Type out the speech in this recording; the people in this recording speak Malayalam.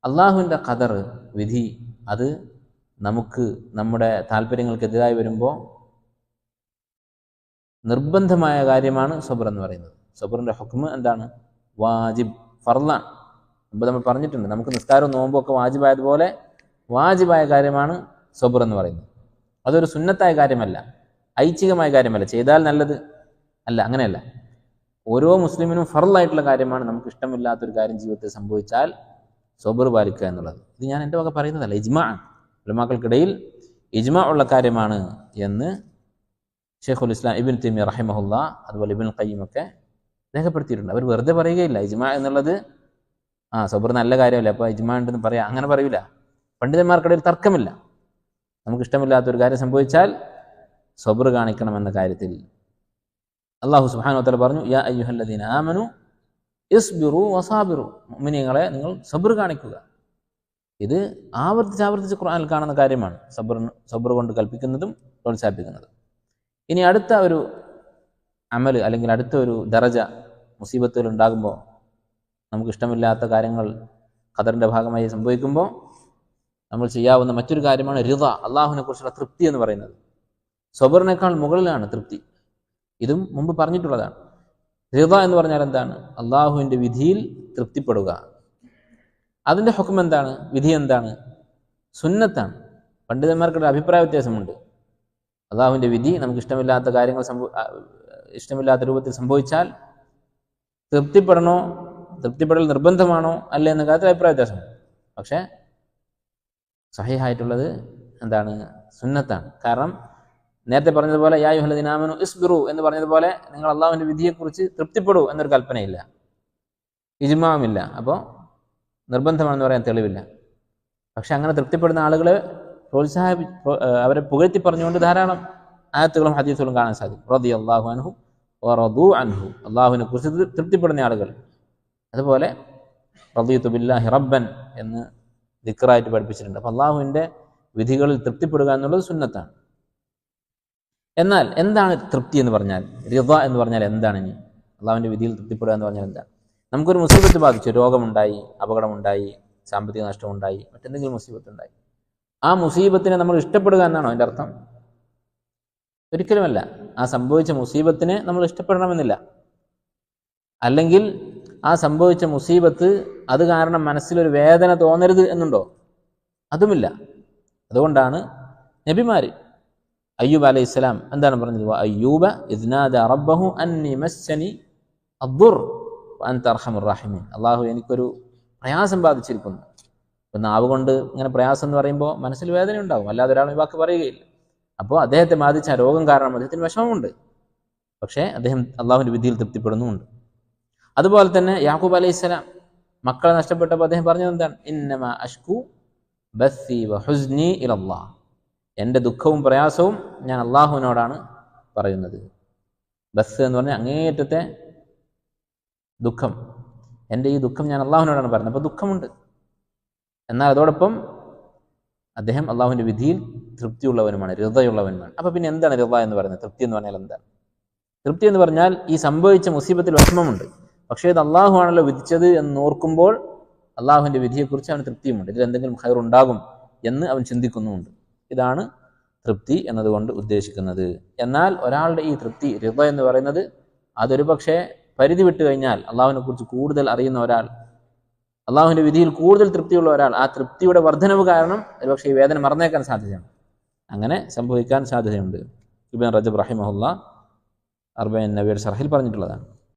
അള്ളാഹുവിൻ്റെ ഖദർ, വിധി, അത് നമുക്ക് നമ്മുടെ താല്പര്യങ്ങൾക്കെതിരായി വരുമ്പോൾ നിർബന്ധമായ കാര്യമാണ് സബർ എന്ന് പറയുന്നത്. സബറിൻ്റെ ഹുക്മ് എന്താണ്? വാജിബ്, ഫർളാണ്. മുമ്പ് നമ്മൾ പറഞ്ഞിട്ടുണ്ട്, നമുക്ക് നിസ്കാരവും നോമ്പും ഒക്കെ വാജിബായതുപോലെ വാജിബായ കാര്യമാണ് സബർ എന്ന് പറയുന്നത്. അതൊരു സുന്നത്തായ കാര്യമല്ല, ഐച്ഛികമായ കാര്യമല്ല, ചെയ്താൽ നല്ലത് അല്ല, അങ്ങനെയല്ല. ഓരോ മുസ്ലിമിനും ഫർളായിട്ടുള്ള കാര്യമാണ്. നമുക്ക് ഇഷ്ടമില്ലാത്തൊരു കാര്യം ജീവിതത്തിൽ സംഭവിച്ചാൽ സബർ പാലിക്കുക എന്നുള്ളത്. ഇത് ഞാൻ എൻ്റെ വക പറയുന്നതല്ല, ഇജ്മാ, ഉലമാക്കൾക്കിടയിൽ ഇജ്മാ ഉള്ള കാര്യമാണ് എന്ന് ഷെയ്ഖുൽ ഇസ്ലാം ഇബ്നു തൈമിയ്യ റഹിമഹുല്ലാ, അതുപോലെ ഇബ്നുൽ ഖയ്യിം ഒക്കെ രേഖപ്പെടുത്തിയിട്ടുണ്ട്. അവർ വെറുതെ പറയുകയില്ല. ഇജ്മാ എന്നുള്ളത് സബർ നല്ല കാര്യമല്ല, അപ്പോൾ ഇജ്മാ ഉണ്ടെന്ന് പറയാം, അങ്ങനെ പറയൂല. പണ്ഡിതന്മാർക്കിടയിൽ തർക്കമില്ല. നമുക്ക് ഇഷ്ടമില്ലാത്തൊരു കാര്യം സംഭവിച്ചാൽ സബർ കാണിക്കണമെന്ന കാര്യത്തിൽ. അല്ലാഹു സുബ്ഹാനഹു വ തആല പറഞ്ഞു, യാ അയ്യുഹല്ലദീന ആമനു ഇസ്ബിറു വസാബിറു, മുഅ്മിനീങ്ങളെ നിങ്ങൾ സബർ കാണിക്കുക. ഇത് ആവർത്തിച്ച് ഖുർആനിൽ കാണുന്ന കാര്യമാണ്, സബർ കൊണ്ട് കൽപ്പിക്കുന്നതും പ്രോത്സാഹിപ്പിക്കുന്നതും. ഇനി അടുത്ത ഒരു അമൽ അല്ലെങ്കിൽ അടുത്ത ഒരു ദറജ മുസീബത്തുകൾ ഉണ്ടാകുമ്പോൾ, നമുക്ക് ഇഷ്ടമില്ലാത്ത കാര്യങ്ങൾ ഖദറിൻ്റെ ഭാഗമായി സംഭവിക്കുമ്പോൾ നമ്മൾ ചെയ്യാവുന്ന മറ്റൊരു കാര്യമാണ് റിള, അള്ളാഹുവിനെ കുറിച്ചുള്ള തൃപ്തി എന്ന് പറയുന്നത്. സബറിനേക്കാൾ മുകളിലാണ് തൃപ്തി. ഇതും മുമ്പ് പറഞ്ഞിട്ടുള്ളതാണ്. റിള എന്ന് പറഞ്ഞാൽ എന്താണ്? അള്ളാഹുവിൻ്റെ വിധിയിൽ തൃപ്തിപ്പെടുക. അതിൻ്റെ ഹുക്ം എന്താണ്? വിധി എന്താണ്? സുന്നത്താണ്. പണ്ഡിതന്മാർക്കൊരു അഭിപ്രായ വ്യത്യാസമുണ്ട്. അള്ളാഹുവിൻ്റെ വിധി നമുക്ക് ഇഷ്ടമില്ലാത്ത കാര്യങ്ങൾ ഇഷ്ടമില്ലാത്ത രൂപത്തിൽ സംഭവിച്ചാൽ തൃപ്തിപ്പെടൽ നിർബന്ധമാണോ അല്ല എന്ന കാര്യത്തിൽ അഭിപ്രായ വ്യത്യാസമുണ്ട്. പക്ഷേ സഹീഹായിട്ടുള്ളത് എന്താണ്? സുന്നത്താണ്. കാരണം നേരത്തെ പറഞ്ഞതുപോലെ യാ അയ്യുഹല്ലദീന ആമനു ഇസ്ബിറു എന്ന് പറഞ്ഞതുപോലെ നിങ്ങൾ അള്ളാഹുവിൻ്റെ വിധിയെക്കുറിച്ച് തൃപ്തിപ്പെടൂ എന്നൊരു കൽപ്പനയില്ല, ഇജ്മാവുമില്ല. അപ്പോൾ നിർബന്ധമാണെന്ന് പറയാൻ തെളിവില്ല. പക്ഷെ അങ്ങനെ തൃപ്തിപ്പെടുന്ന ആളുകളെ അവരെ പുകഴ്ത്തി പറഞ്ഞുകൊണ്ട് ധാരാളം ആയത്തുകളും ഹദീസുകളും കാണാൻ സാധിക്കും. റളിയല്ലാഹു അൻഹു വറദൂ അൻഹു, അള്ളാഹുവിനെ കുറിച്ച് തൃപ്തിപ്പെടുന്ന ആളുകൾ. അതുപോലെ റളിയതു ബില്ലാഹി റബ്ബൻ എന്ന് ദിക്റായിട്ട് പഠിപ്പിച്ചിട്ടുണ്ട്. അപ്പോൾ അള്ളാഹുവിൻ്റെ വിധികളിൽ തൃപ്തിപ്പെടുക എന്നുള്ളത് സുന്നത്താണ്. എന്നാൽ എന്താണ് തൃപ്തി എന്ന് പറഞ്ഞാൽ? റിള എന്ന് പറഞ്ഞാൽ എന്താണ്? ഇനി അള്ളാഹുവിൻ്റെ വിധിയിൽ തൃപ്തിപ്പെടുക എന്ന് പറഞ്ഞാൽ എന്താണ്? നമുക്കൊരു മുസീബത്ത് ബാധിച്ചു, രോഗമുണ്ടായി, അപകടമുണ്ടായി, സാമ്പത്തിക നഷ്ടമുണ്ടായി, മറ്റെന്തെങ്കിലും മുസീബത്തുണ്ടായി. ആ മുസീബത്തിനെ നമ്മൾ ഇഷ്ടപ്പെടുക എന്നാണോ അതിൻ്റെ അർത്ഥം? ഒരിക്കലുമല്ല. ആ സംഭവിച്ച മുസീബത്തിനെ നമ്മൾ ഇഷ്ടപ്പെടണമെന്നില്ല. അല്ലെങ്കിൽ ആ സംഭവിച്ച മുസീബത്ത് അത് കാരണം മനസ്സിലൊരു വേദന തോന്നരുത് എന്നുണ്ടോ? അതുമില്ല. അതുകൊണ്ടാണ് നബിമാർ, അയ്യൂബ് അലൈഹിസ്സലാം എന്താണ് പറഞ്ഞത്? അയ്യൂബ ഇദ് നാദാ റബ്ബഹു അന്നി മസ്സനി അദ്ദുർ വഅൻത അർഹമുർ റഹീമീൻ, അള്ളാഹു എനിക്കൊരു പ്രയാസം ബാധിച്ചിരിക്കുന്നു. ഇപ്പം നാവ് കൊണ്ട് ഇങ്ങനെ പ്രയാസം എന്ന് പറയുമ്പോൾ മനസ്സിൽ വേദന ഉണ്ടാകും, അല്ലാതെ ഒരാൾ ഈ വാക്ക് പറയുകയില്ല. അപ്പോൾ അദ്ദേഹത്തെ ബാധിച്ച രോഗം കാരണം അദ്ദേഹത്തിന് വിഷമമുണ്ട്. പക്ഷേ അദ്ദേഹം അള്ളാഹുവിൻ്റെ വിധിയിൽ തൃപ്തിപ്പെടുന്നുമുണ്ട്. അതുപോലെ തന്നെ യാക്കൂബ് അലൈഹിസ്സലാം മക്കളെ നഷ്ടപ്പെട്ടപ്പോൾ അദ്ദേഹം പറഞ്ഞത് എന്താണ്? ഇന്നമാ അഷ്കു ബസ്സി വഹുസ്നി ഇലല്ലാഹ്, എൻ്റെ ദുഃഖവും പ്രയാസവും ഞാൻ അള്ളാഹുവിനോടാണ് പറയുന്നത്. ബസ് എന്ന് പറഞ്ഞാൽ അങ്ങേയറ്റത്തെ ദുഃഖം, എൻ്റെ ഈ ദുഃഖം ഞാൻ അള്ളാഹുവിനോടാണ് പറയുന്നത്. അപ്പോൾ ദുഃഖമുണ്ട്. എന്നാൽ അതോടൊപ്പം അദ്ദേഹം അള്ളാഹുവിൻ്റെ വിധിയിൽ തൃപ്തിയുള്ളവനുമാണ്, റിളയുള്ളവനുമാണ്. അപ്പോൾ പിന്നെ എന്താണ് റിള എന്ന് പറയുന്നത്? തൃപ്തി എന്ന് പറഞ്ഞാൽ എന്താണ്? തൃപ്തി എന്ന് പറഞ്ഞാൽ ഈ സംഭവിച്ച മുസീബത്തിൽ വിഷമമുണ്ട്, പക്ഷേ ഇത് അള്ളാഹു ആണല്ലോ വിധിച്ചത് എന്ന് ഓർക്കുമ്പോൾ അള്ളാഹുവിൻ്റെ വിധിയെക്കുറിച്ച് അവന് തൃപ്തിയുമുണ്ട്. ഇതിൽ എന്തെങ്കിലും ഖൈർ ഉണ്ടാകും എന്ന് അവൻ ചിന്തിക്കുന്നുമുണ്ട്. ഇതാണ് തൃപ്തി എന്നതുകൊണ്ട് ഉദ്ദേശിക്കുന്നത്. എന്നാൽ ഒരാളുടെ ഈ തൃപ്തി, റിള എന്ന് പറയുന്നത്, അതൊരു പക്ഷേ പരിധി വിട്ട് കഴിഞ്ഞാൽ, അള്ളാഹുവിനെ കുറിച്ച് കൂടുതൽ അറിയുന്ന ഒരാൾ, അള്ളാഹുവിൻ്റെ വിധിയിൽ കൂടുതൽ തൃപ്തിയുള്ള ഒരാൾ, ആ തൃപ്തിയുടെ വർധനവ് കാരണം ഒരുപക്ഷെ ഈ വേദന മറന്നേക്കാൻ സാധ്യതയാണ്. അങ്ങനെ സംഭവിക്കാൻ സാധ്യതയുണ്ട്. ഇബ്നു റജബ് റഹിമഹുല്ലാ അർബഈൻ നവവിയുടെ ശർഹിൽ പറഞ്ഞിട്ടുള്ളതാണ്.